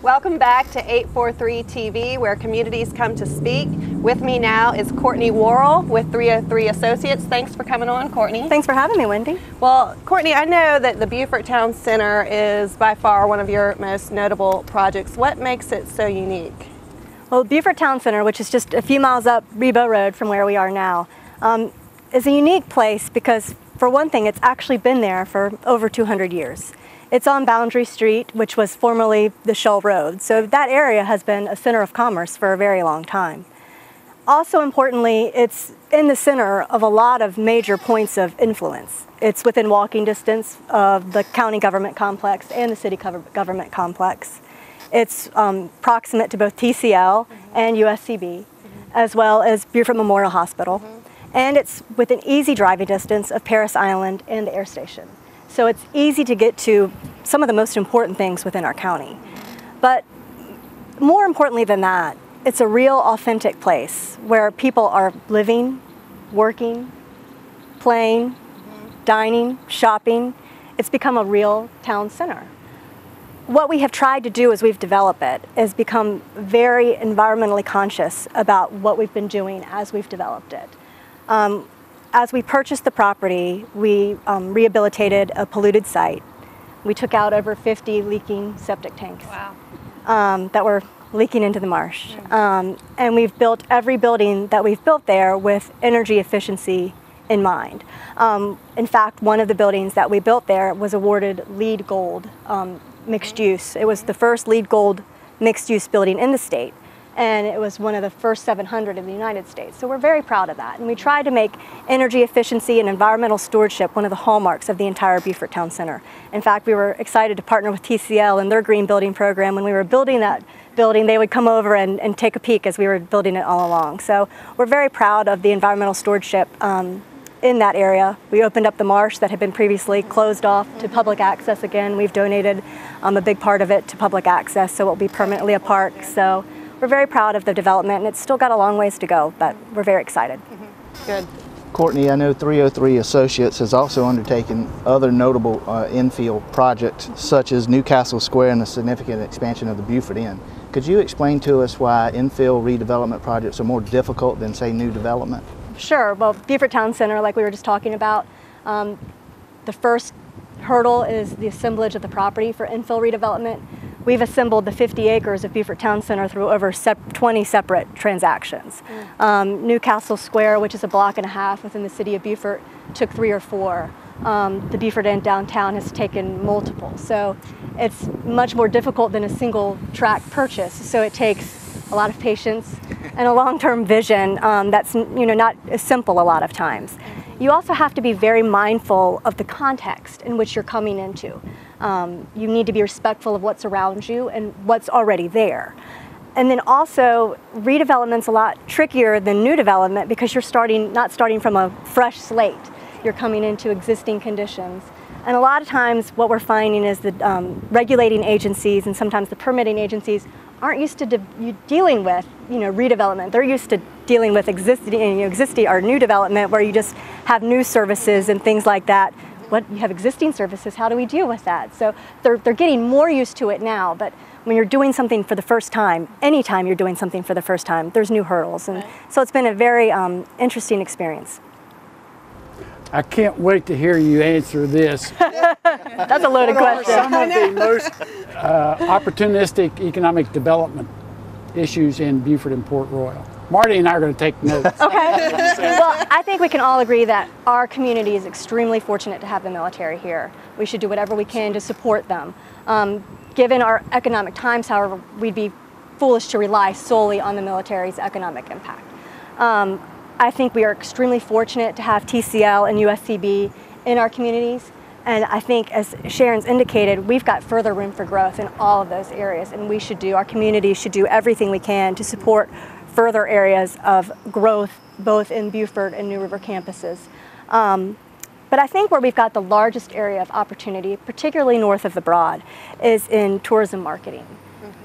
Welcome back to 843 TV, where communities come to speak. With me now is Courtney Worrell with 303 Associates. Thanks for coming on, Courtney. Thanks for having me, Wendy. Well, Courtney, I know that the Beaufort Town Center is by far one of your most notable projects. What makes it so unique? Well, Beaufort Town Center, which is just a few miles up Rebo Road from where we are now, is a unique place because, for one thing, it's actually been there for over 200 years. It's on Boundary Street, which was formerly the Shoal Road, so that area has been a center of commerce for a very long time. Also importantly, it's in the center of a lot of major points of influence. It's within walking distance of the county government complex and the city government complex. It's proximate to both TCL and USCB, as well as Beaufort Memorial Hospital. And it's within easy driving distance of Paris Island and the air station. So it's easy to get to some of the most important things within our county. But more importantly than that, it's a real authentic place where people are living, working, playing, dining, shopping. It's become a real town center. What we have tried to do as we've developed it is become very environmentally conscious about what we've been doing as we've developed it. As we purchased the property, we rehabilitated a polluted site. We took out over 50 leaking septic tanks. Wow. That were leaking into the marsh. And we've built every building that we've built there with energy efficiency in mind. In fact, one of the buildings that we built there was awarded LEED Gold mixed use. It was the first LEED Gold mixed use building in the state. And it was one of the first 700 in the United States. So we're very proud of that. And we tried to make energy efficiency and environmental stewardship one of the hallmarks of the entire Beaufort Town Center. In fact, we were excited to partner with TCL and their green building program. When we were building that building, they would come over and take a peek as we were building it all along. So we're very proud of the environmental stewardship in that area. We opened up the marsh that had been previously closed off to public access again. We've donated a big part of it to public access, so it will be permanently a park. So we're very proud of the development, and it's still got a long ways to go, but we're very excited. Good. Courtney, I know 303 Associates has also undertaken other notable infill projects, such as Newcastle Square and the significant expansion of the Beaufort Inn. Could you explain to us why infill redevelopment projects are more difficult than, say, new development? Sure. Well, Beaufort Town Center, like we were just talking about, the first hurdle is the assemblage of the property for infill redevelopment. We've assembled the 50 acres of Beaufort Town Center through over 20 separate transactions. Newcastle Square, which is a block and a half within the city of Beaufort, took 3 or 4. The Beaufort Inn downtown has taken multiple. So it's much more difficult than a single tract purchase. So it takes a lot of patience and a long-term vision that's not as simple a lot of times. You also have to be very mindful of the context in which you're coming into. You need to be respectful of what's around you and what's already there. And then also, redevelopment's a lot trickier than new development because you're not starting from a fresh slate. You're coming into existing conditions. And a lot of times what we're finding is that regulating agencies and sometimes the permitting agencies aren't used to dealing with redevelopment. They're used to dealing with existing or new development where you just have new services and things like that. You have existing services, how do we deal with that? So they're getting more used to it now, but when you're doing something for the first time, anytime you're doing something for the first time, there's new hurdles. And so it's been a very interesting experience. I can't wait to hear you answer this. That's a loaded question. Some of the most opportunistic economic development issues in Beaufort and Port Royal. Marty and I are going to take notes. Okay. Well, I think we can all agree that our community is extremely fortunate to have the military here. We should do whatever we can to support them. Given our economic times, however, we'd be foolish to rely solely on the military's economic impact. I think we are extremely fortunate to have TCL and USCB in our communities. And I think, as Sharon's indicated, we've got further room for growth in all of those areas. And our community should do everything we can to support further areas of growth, both in Beaufort and New River campuses. But I think where we've got the largest area of opportunity, particularly north of the Broad, is in tourism marketing.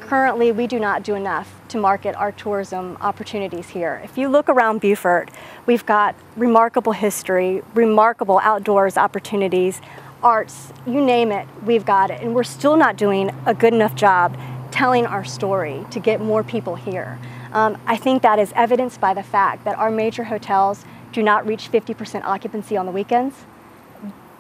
Currently, we do not do enough to market our tourism opportunities here. If you look around Beaufort, we've got remarkable history, remarkable outdoors opportunities, arts, you name it, we've got it. And we're still not doing a good enough job telling our story to get more people here. I think that is evidenced by the fact that our major hotels do not reach 50% occupancy on the weekends.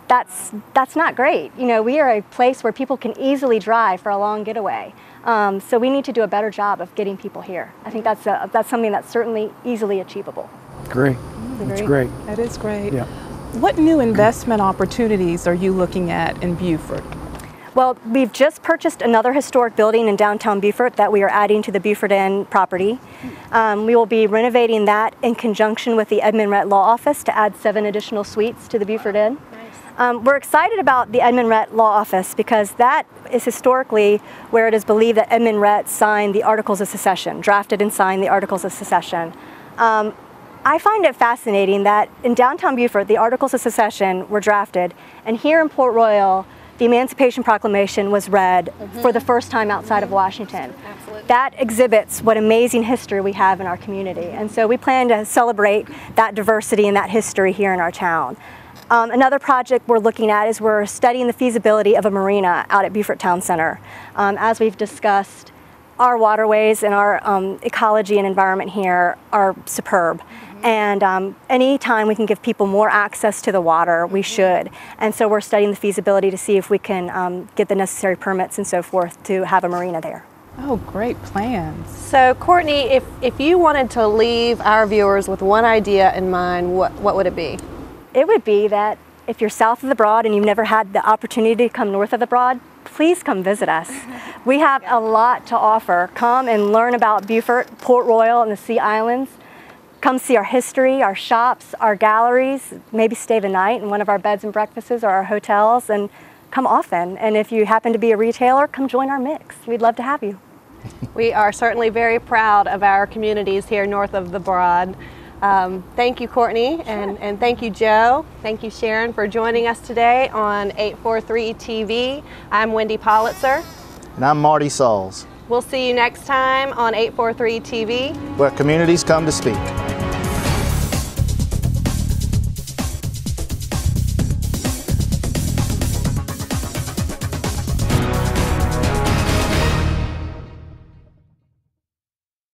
That's not great. You know, we are a place where people can easily drive for a long getaway. So we need to do a better job of getting people here. I think that's something that's certainly easily achievable. Great. That's great. That is great. Yeah. What new investment opportunities are you looking at in Beaufort? Well, we've just purchased another historic building in downtown Beaufort that we are adding to the Beaufort Inn property. We will be renovating that in conjunction with the Edmund Rhett Law Office to add 7 additional suites to the Beaufort Inn. We're excited about the Edmund Rhett Law Office because that is historically where it is believed that Edmund Rhett signed the Articles of Secession, drafted and signed the Articles of Secession. I find it fascinating that in downtown Beaufort, the Articles of Secession were drafted, and here in Port Royal, the Emancipation Proclamation was read for the first time outside of Washington. Absolutely. That exhibits what amazing history we have in our community, and so we plan to celebrate that diversity and that history here in our town. Another project we're looking at is we're studying the feasibility of a marina out at Beaufort Town Center. As we've discussed, our waterways and our ecology and environment here are superb. And any time we can give people more access to the water, we should. And so we're studying the feasibility to see if we can get the necessary permits and so forth to have a marina there. Oh, great plans. So Courtney, if you wanted to leave our viewers with one idea in mind, what would it be? It would be that if you're south of the Broad and you've never had the opportunity to come north of the Broad, please come visit us. We have a lot to offer. Come and learn about Beaufort, Port Royal, and the Sea Islands. Come see our history, our shops, our galleries, maybe stay the night in one of our beds and breakfasts or our hotels, and come often. And if you happen to be a retailer, come join our mix. We'd love to have you. We are certainly very proud of our communities here north of the Broad. Thank you, Courtney, and thank you, Joe. Thank you, Sharon, for joining us today on 843 TV. I'm Wendy Pollitzer. And I'm Marty Sauls, We'll see you next time on 843 TV. where communities come to speak.